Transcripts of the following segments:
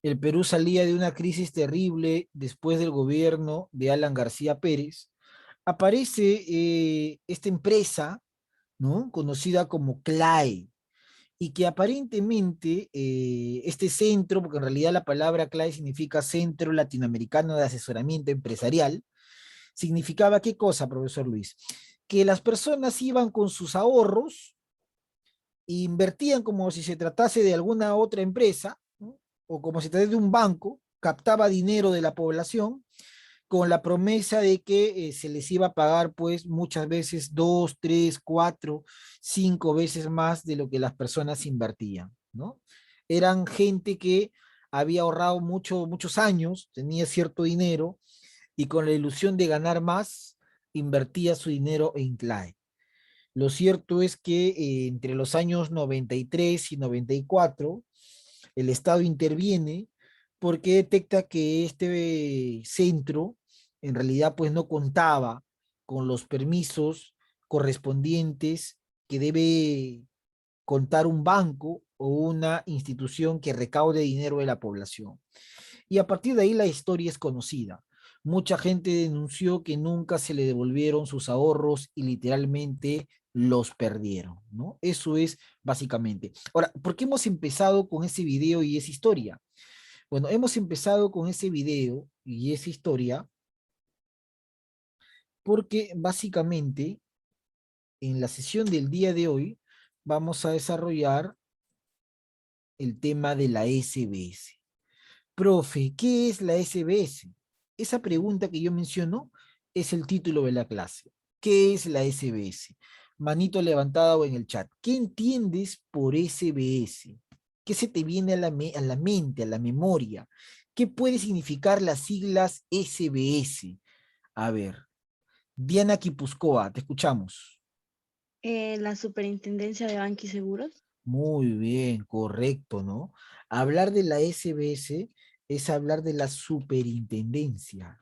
El Perú salía de una crisis terrible después del gobierno de Alan García Pérez. Aparece esta empresa, ¿no? Conocida como CLAE, y que aparentemente este centro, porque en realidad la palabra CLAE significa Centro Latinoamericano de Asesoramiento Empresarial, significaba qué cosa, profesor Luis, que las personas iban con sus ahorros e invertían como si se tratase de alguna otra empresa, ¿no? O como si se tratase de un banco, captaba dinero de la población con la promesa de que se les iba a pagar pues muchas veces dos, tres, cuatro, cinco veces más de lo que las personas invertían, ¿no? Eran gente que había ahorrado muchos años, tenía cierto dinero y con la ilusión de ganar más, invertía su dinero en CLAE. Lo cierto es que entre los años 93 y 94, el Estado interviene porque detecta que este centro en realidad pues no contaba con los permisos correspondientes que debe contar un banco o una institución que recaude dinero de la población. Y a partir de ahí la historia es conocida. Mucha gente denunció que nunca se le devolvieron sus ahorros y literalmente los perdieron, ¿no? Eso es básicamente. Ahora, ¿por qué hemos empezado con ese video y esa historia? Bueno, hemos empezado con ese video y esa historia porque básicamente en la sesión del día de hoy vamos a desarrollar el tema de la SBS. Profe, ¿qué es la SBS? Esa pregunta que yo menciono es el título de la clase. ¿Qué es la SBS? Manito levantada o en el chat. ¿Qué entiendes por SBS? ¿Qué se te viene a la mente, a la memoria? ¿Qué puede significar las siglas SBS? A ver, Diana Quipuscoa, te escuchamos. La Superintendencia de Banca y Seguros. Muy bien, correcto, ¿no? Hablar de la SBS es hablar de la superintendencia.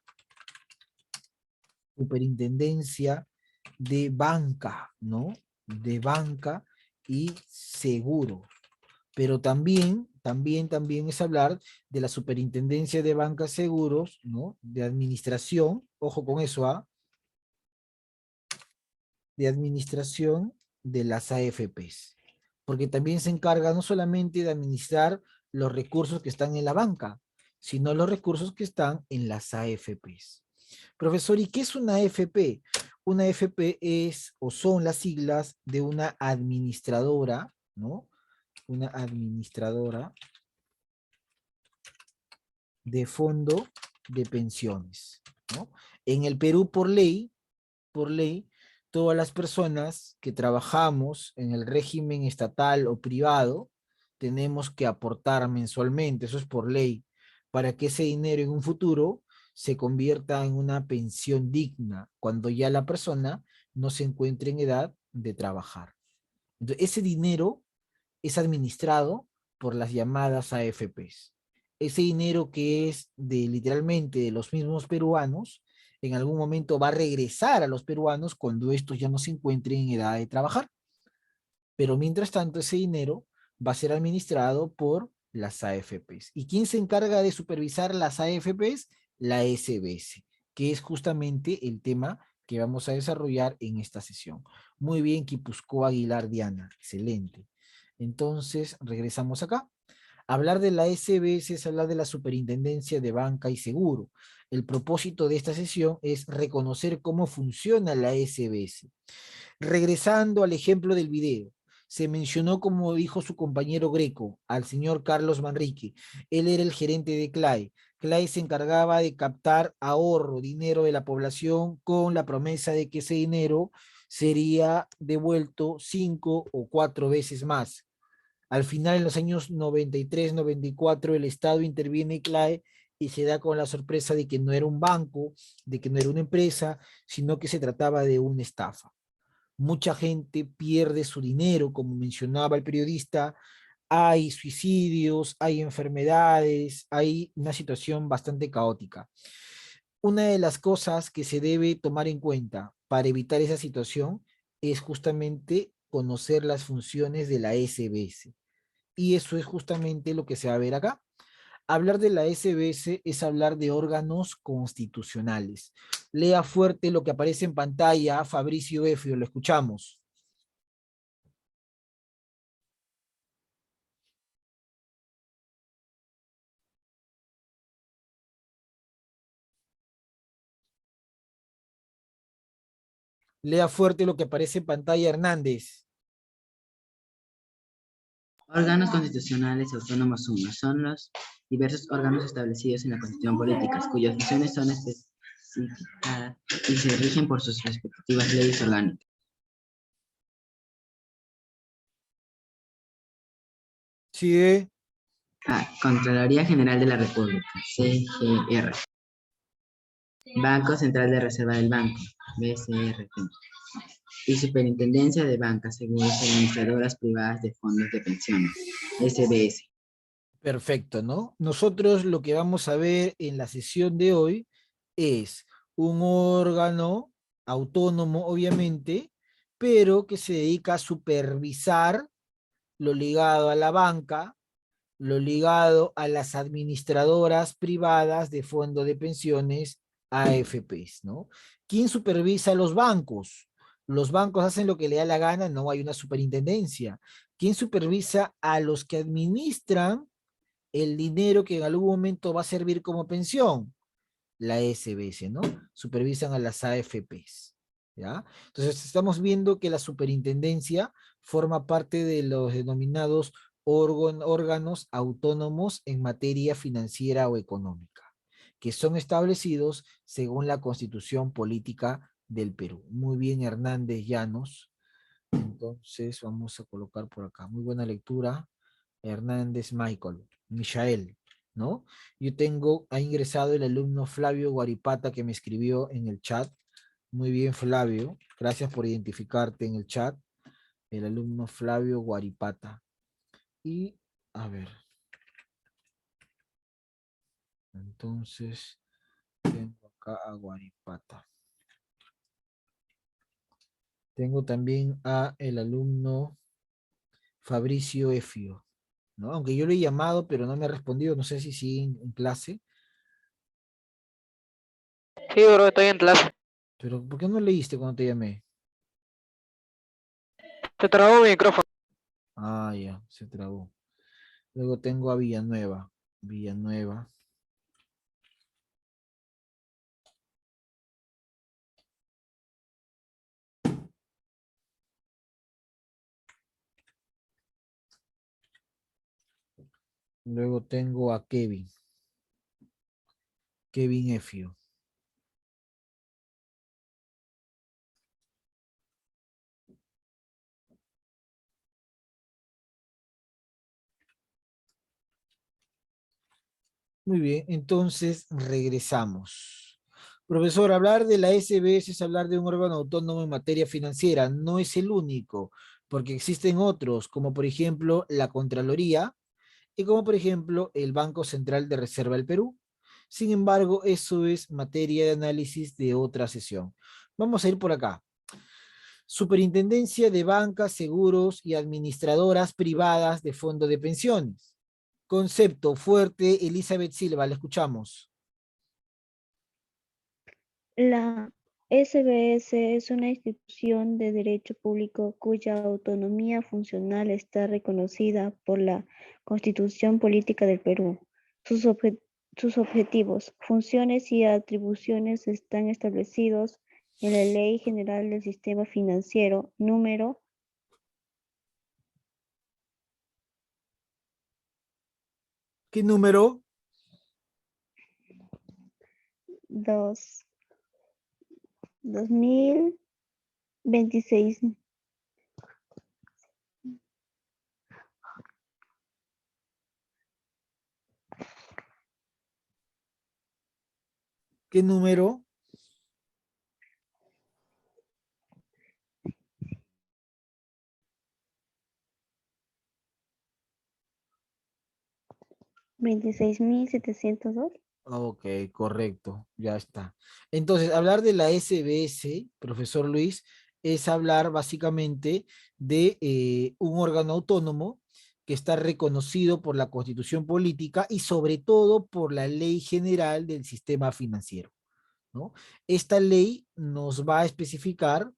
Superintendencia de banca, ¿no? De banca y seguro. Pero también es hablar de la superintendencia de bancas seguros, ¿no? De administración, ojo con eso, ¿ah? De administración de las AFPs. Porque también se encarga no solamente de administrar los recursos que están en la banca, sino los recursos que están en las AFPs. Profesor, ¿y qué es una AFP? Una AFP es o son las siglas de una administradora, ¿no? Una administradora de fondo de pensiones, ¿no? En el Perú, por ley, todas las personas que trabajamos en el régimen estatal o privado tenemos que aportar mensualmente, eso es por ley, para que ese dinero en un futuro se convierta en una pensión digna cuando ya la persona no se encuentre en edad de trabajar. Entonces, ese dinero es administrado por las llamadas AFPs. Ese dinero que es de literalmente de los mismos peruanos, en algún momento va a regresar a los peruanos cuando estos ya no se encuentren en edad de trabajar. Pero mientras tanto, ese dinero va a ser administrado por las AFPs. ¿Y quién se encarga de supervisar las AFPs? La SBS, que es justamente el tema que vamos a desarrollar en esta sesión. Muy bien, Quipuscoa Aguilar Diana, excelente. Entonces, regresamos acá. Hablar de la SBS es hablar de la Superintendencia de Banca y Seguro. El propósito de esta sesión es reconocer cómo funciona la SBS. Regresando al ejemplo del video, se mencionó, como dijo su compañero Greco, al señor Carlos Manrique. Él era el gerente de CLAE. CLAE se encargaba de captar ahorro, dinero de la población con la promesa de que ese dinero sería devuelto cinco o cuatro veces más. Al final, en los años 93, 94, el Estado interviene y CLAE y se da con la sorpresa de que no era un banco, de que no era una empresa, sino que se trataba de una estafa. Mucha gente pierde su dinero, como mencionaba el periodista, hay suicidios, hay enfermedades, hay una situación bastante caótica. Una de las cosas que se debe tomar en cuenta para evitar esa situación es justamente conocer las funciones de la SBS. Y eso es justamente lo que se va a ver acá. Hablar de la SBS es hablar de órganos constitucionales. Lea fuerte lo que aparece en pantalla, Fabricio Efio, lo escuchamos. Lea fuerte lo que aparece en pantalla, Hernández. Órganos constitucionales autónomos son los diversos órganos establecidos en la Constitución Política, cuyas funciones son especificadas y se rigen por sus respectivas leyes orgánicas. Sigue. A. Contraloría General de la República, CGR. Banco Central de Reserva del Banco, BCRP. Y Superintendencia de Bancas, Seguros y Administradoras Privadas de Fondos de Pensiones, SBS. Perfecto, ¿no? Nosotros lo que vamos a ver en la sesión de hoy es un órgano autónomo, obviamente, pero que se dedica a supervisar lo ligado a la banca, lo ligado a las administradoras privadas de fondos de pensiones, AFPs, ¿no? ¿Quién supervisa los bancos? Los bancos hacen lo que le da la gana, no hay una superintendencia. ¿Quién supervisa a los que administran el dinero que en algún momento va a servir como pensión? La SBS, ¿no? Supervisan a las AFPs, ¿ya? Entonces estamos viendo que la superintendencia forma parte de los denominados órganos autónomos en materia financiera o económica, que son establecidos según la Constitución Política del Perú. Muy bien, Hernández Llanos. Entonces vamos a colocar por acá. Muy buena lectura. Hernández Michael, ¿no? Yo tengo, ha ingresado el alumno Flavio Guaripata que me escribió en el chat. Muy bien, Flavio. Gracias por identificarte en el chat. El alumno Flavio Guaripata. Y, a ver. Entonces, tengo acá a Guaripata. Tengo también a el alumno Fabricio Efio, ¿no? Aunque yo le he llamado, pero no me ha respondido. No sé si sigue en clase. Sí, bro, estoy en clase. Pero, ¿por qué no leíste cuando te llamé? Se trabó mi micrófono. Ah, ya, se trabó. Luego tengo a Villanueva. Villanueva. Luego tengo a Kevin. Kevin Efio. Muy bien, entonces regresamos. Profesor, hablar de la SBS es hablar de un órgano autónomo en materia financiera. No es el único, porque existen otros, como por ejemplo la Contraloría y como por ejemplo el Banco Central de Reserva del Perú. Sin embargo, eso es materia de análisis de otra sesión. Vamos a ir por acá. Superintendencia de Bancas, Seguros y Administradoras Privadas de Fondo de Pensiones. Concepto fuerte, Elizabeth Silva, la escuchamos. La SBS es una institución de derecho público cuya autonomía funcional está reconocida por la Constitución Política del Perú. Sus objetivos, funciones y atribuciones están establecidos en la Ley General del Sistema Financiero número ¿Qué número? 2026. ¿Qué número? 26.702. Ok, correcto, ya está. Entonces, hablar de la SBS, profesor Luis, es hablar básicamente de un órgano autónomo que está reconocido por la Constitución Política y sobre todo por la Ley General del Sistema Financiero, ¿no? Esta ley nos va a especificar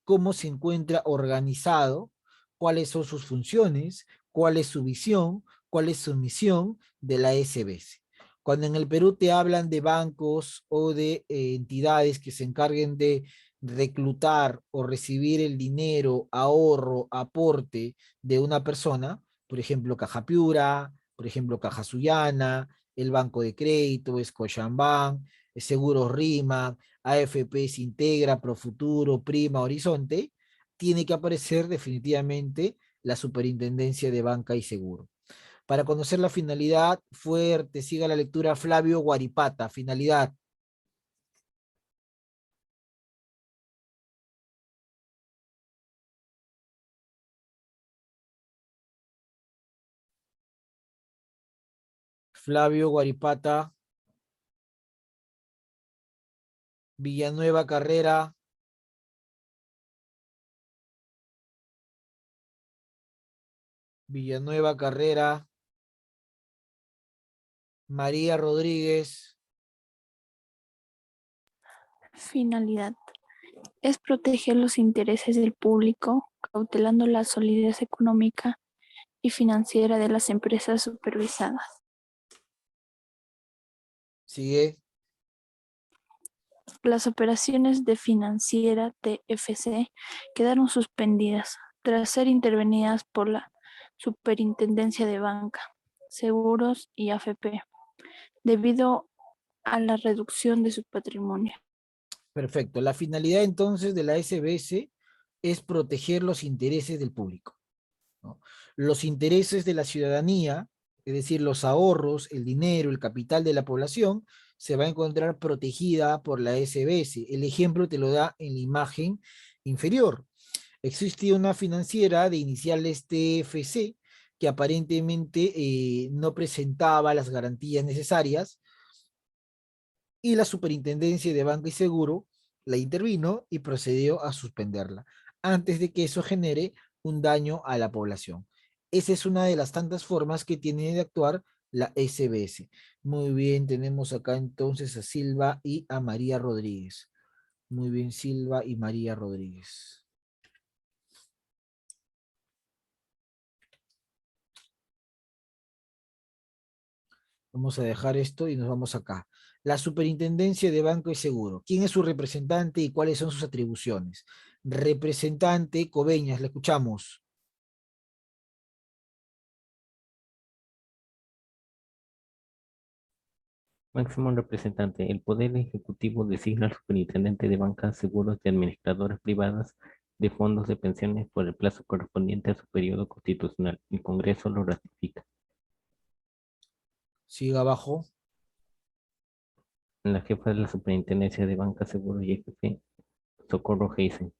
cómo se encuentra organizado, cuáles son sus funciones, cuál es su visión, cuál es su misión de la SBS. Cuando en el Perú te hablan de bancos o de entidades que se encarguen de reclutar o recibir el dinero, ahorro, aporte de una persona, por ejemplo, Caja Piura, por ejemplo, Caja Sullana, el Banco de Crédito, Scotiabank, Seguros Rima, AFP Integra, Profuturo, Prima, Horizonte, tiene que aparecer definitivamente la Superintendencia de Banca y Seguro. Para conocer la finalidad, fuerte, siga la lectura Flavio Guaripata, finalidad. Flavio Guaripata, Villanueva Carrera, Villanueva Carrera, María Rodríguez. Finalidad. Es proteger los intereses del público, cautelando la solidez económica y financiera de las empresas supervisadas. Sigue. Las operaciones de financiera TFC quedaron suspendidas tras ser intervenidas por la Superintendencia de Banca, Seguros y AFP, debido a la reducción de su patrimonio. Perfecto. La finalidad entonces de la SBS es proteger los intereses del público, ¿no? Los intereses de la ciudadanía, es decir, los ahorros, el dinero, el capital de la población, se va a encontrar protegida por la SBS. El ejemplo te lo da en la imagen inferior. Existe una financiera de iniciales TFC que aparentemente no presentaba las garantías necesarias y la Superintendencia de Banca y Seguro la intervino y procedió a suspenderla antes de que eso genere un daño a la población. Esa es una de las tantas formas que tiene de actuar la SBS. Muy bien, tenemos acá entonces a Silva y a María Rodríguez. Muy bien, Silva y María Rodríguez. Vamos a dejar esto y nos vamos acá. La Superintendencia de Banco y Seguro. ¿Quién es su representante y cuáles son sus atribuciones? Representante Coveñas, le escuchamos. Máximo representante. El Poder Ejecutivo designa al superintendente de bancas, seguros y administradoras privadas de fondos de pensiones por el plazo correspondiente a su periodo constitucional. El Congreso lo ratifica. Siga abajo. La jefa de la Superintendencia de Bancas, Seguros y EFP, Socorro Heisen.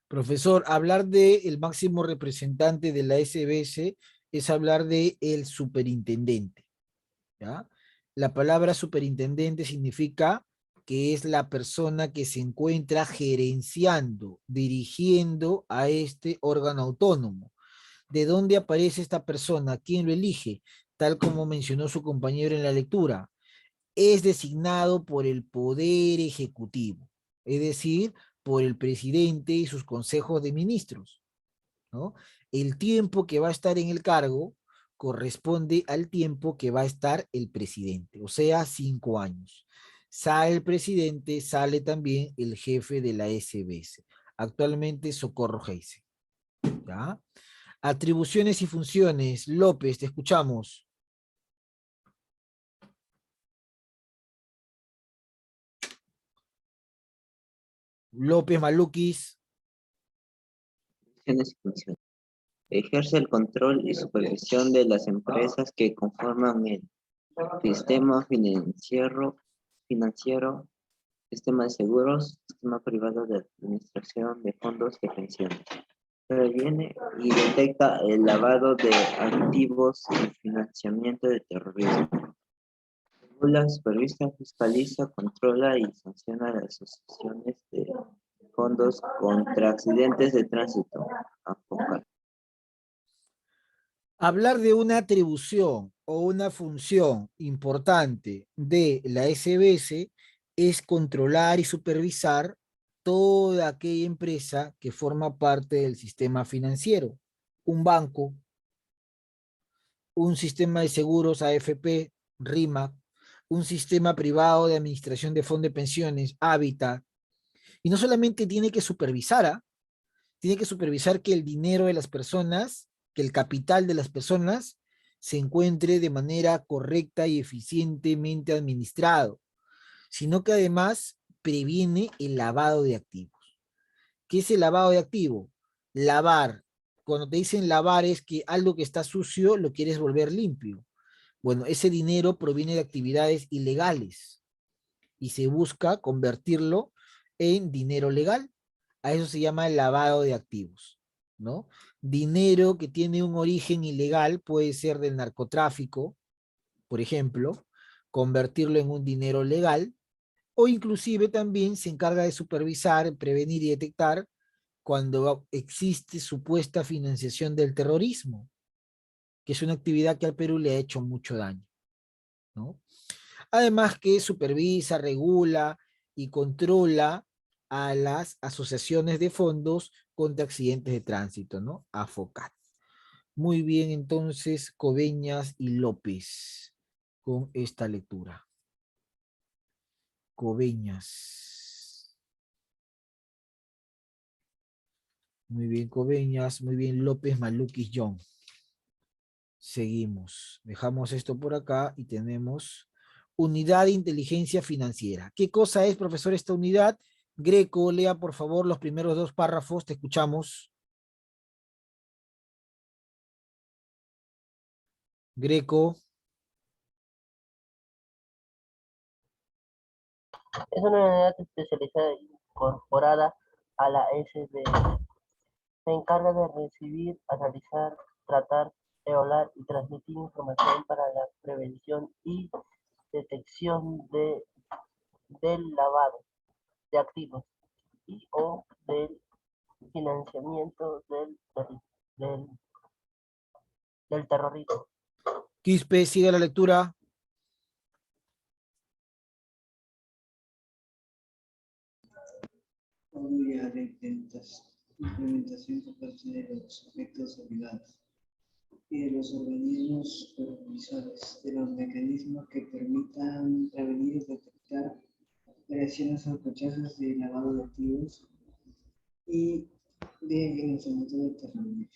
Profesor, hablar de el máximo representante de la SBS es hablar de el superintendente, ¿ya? La palabra superintendente significa que es la persona que se encuentra gerenciando, dirigiendo a este órgano autónomo. ¿De dónde aparece esta persona? ¿Quién lo elige? Tal como mencionó su compañero en la lectura. Es designado por el Poder Ejecutivo, es decir, por el presidente y sus consejos de ministros, ¿no? El tiempo que va a estar en el cargo corresponde al tiempo que va a estar el presidente, o sea, 5 años. Sale el presidente, sale también el jefe de la SBS, actualmente Socorro Heise. ¿Ya? Atribuciones y funciones. López, te escuchamos. López Maluquis. Funciones y funciones. Ejerce el control y supervisión de las empresas que conforman el sistema financiero, sistema de seguros, sistema privado de administración de fondos de pensiones. Previene y detecta el lavado de activos y financiamiento de terrorismo. Regula, supervisa, fiscaliza, controla y sanciona las asociaciones de fondos contra accidentes de tránsito. AFOCA. Hablar de una atribución o una función importante de la SBS es controlar y supervisar toda aquella empresa que forma parte del sistema financiero. Un banco, un sistema de seguros AFP, RIMAC, un sistema privado de administración de fondos de pensiones, Habitat. Y no solamente tiene que supervisar, tiene que supervisar que el dinero de las personas, que el capital de las personas se encuentre de manera correcta y eficientemente administrado, sino que además previene el lavado de activos. ¿Qué es el lavado de activos? Lavar. Cuando te dicen lavar es que algo que está sucio lo quieres volver limpio. Bueno, ese dinero proviene de actividades ilegales y se busca convertirlo en dinero legal. A eso se llama el lavado de activos, ¿no? Dinero que tiene un origen ilegal puede ser del narcotráfico, por ejemplo, convertirlo en un dinero legal, o inclusive también se encarga de supervisar, prevenir y detectar cuando existe supuesta financiación del terrorismo, que es una actividad que al Perú le ha hecho mucho daño, ¿no? Además que supervisa, regula y controla a las asociaciones de fondos contra accidentes de tránsito, ¿no? AFOCAT. Muy bien, entonces, Coveñas y López con esta lectura. Coveñas. Muy bien, Coveñas. Muy bien, López, Maluquis, John. Seguimos. Dejamos esto por acá y tenemos unidad de inteligencia financiera. ¿Qué cosa es, profesor, esta unidad? Greco, lea por favor los primeros dos párrafos, te escuchamos. Greco. Es una unidad especializada incorporada a la SBS. Se encarga de recibir, analizar, tratar, evaluar y transmitir información para la prevención y detección del lavado de activos y o del financiamiento del, del terrorismo. Quispe, sigue la lectura. Apoya la implementación por parte de los sujetos obligados y de los organismos supervisores de los mecanismos que permitan prevenir y detectar operaciones sospechosas de lavado de activos y de financiamiento del terrorismo.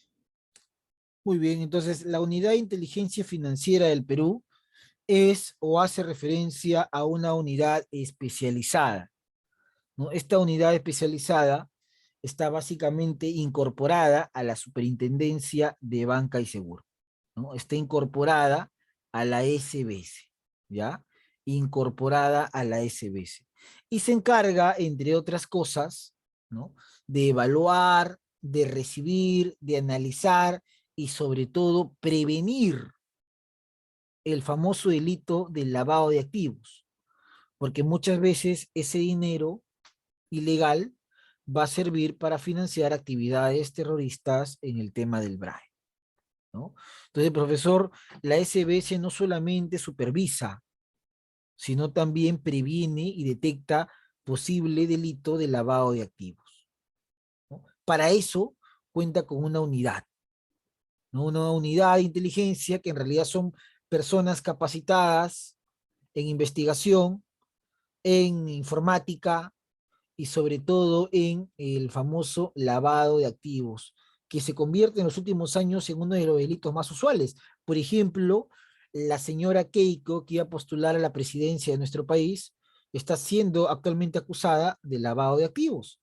Muy bien, entonces la unidad de inteligencia financiera del Perú es o hace referencia a una unidad especializada, ¿no? Esta unidad especializada está básicamente incorporada a la Superintendencia de Banca y Seguro, ¿no? Está incorporada a la SBS, ¿ya? Incorporada a la SBS. Y se encarga, entre otras cosas, ¿no? De evaluar, de recibir, de analizar y sobre todo prevenir el famoso delito del lavado de activos, porque muchas veces ese dinero ilegal va a servir para financiar actividades terroristas en el tema del BRAE, ¿no? Entonces, profesor, la SBS no solamente supervisa, sino también previene y detecta posible delito de lavado de activos, ¿no? Para eso cuenta con una unidad, ¿no? Una unidad de inteligencia que en realidad son personas capacitadas en investigación, en informática, y sobre todo en el famoso lavado de activos, que se convierte en los últimos años en uno de los delitos más usuales. Por ejemplo, la señora Keiko, que iba a postular a la presidencia de nuestro país, está siendo actualmente acusada de lavado de activos,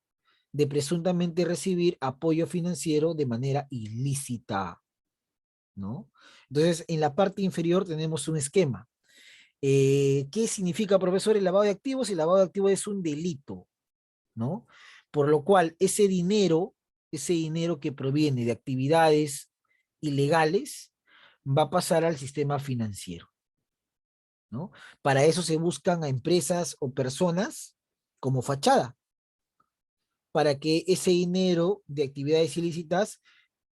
de presuntamente recibir apoyo financiero de manera ilícita, ¿no? Entonces, en la parte inferior tenemos un esquema. ¿Qué significa, profesor, el lavado de activos? El lavado de activos es un delito, ¿no? Por lo cual ese dinero que proviene de actividades ilegales, va a pasar al sistema financiero, ¿no? Para eso se buscan a empresas o personas como fachada, para que ese dinero de actividades ilícitas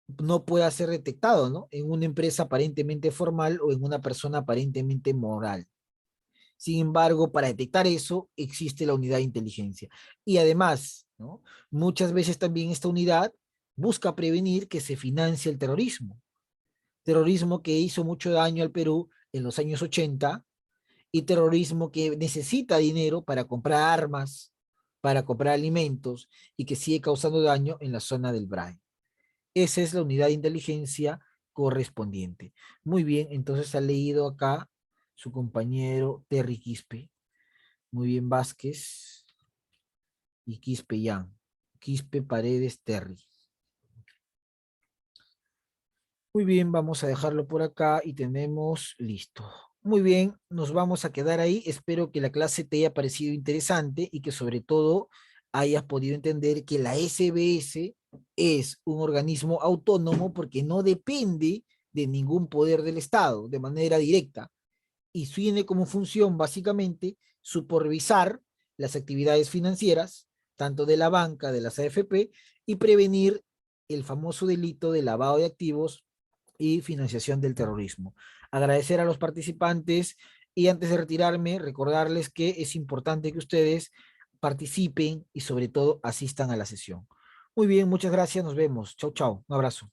no pueda ser detectado, ¿no? En una empresa aparentemente formal o en una persona aparentemente moral. Sin embargo, para detectar eso existe la unidad de inteligencia. Y además, ¿no? Muchas veces también esta unidad busca prevenir que se financie el terrorismo. Terrorismo que hizo mucho daño al Perú en los años 80 y terrorismo que necesita dinero para comprar armas, para comprar alimentos y que sigue causando daño en la zona del Brain. Esa es la unidad de inteligencia correspondiente. Muy bien, entonces ha leído acá su compañero Terry Quispe. Muy bien, Vázquez y Quispe Yan. Quispe, Paredes, Terry. Muy bien, vamos a dejarlo por acá y tenemos listo. Muy bien, nos vamos a quedar ahí. Espero que la clase te haya parecido interesante y que sobre todo hayas podido entender que la SBS es un organismo autónomo porque no depende de ningún poder del Estado de manera directa y tiene como función básicamente supervisar las actividades financieras, tanto de la banca, de las AFP, y prevenir el famoso delito de lavado de activos y financiación del terrorismo. Agradecer a los participantes y antes de retirarme, recordarles que es importante que ustedes participen y sobre todo asistan a la sesión. Muy bien, muchas gracias, nos vemos. Chau, chau, un abrazo.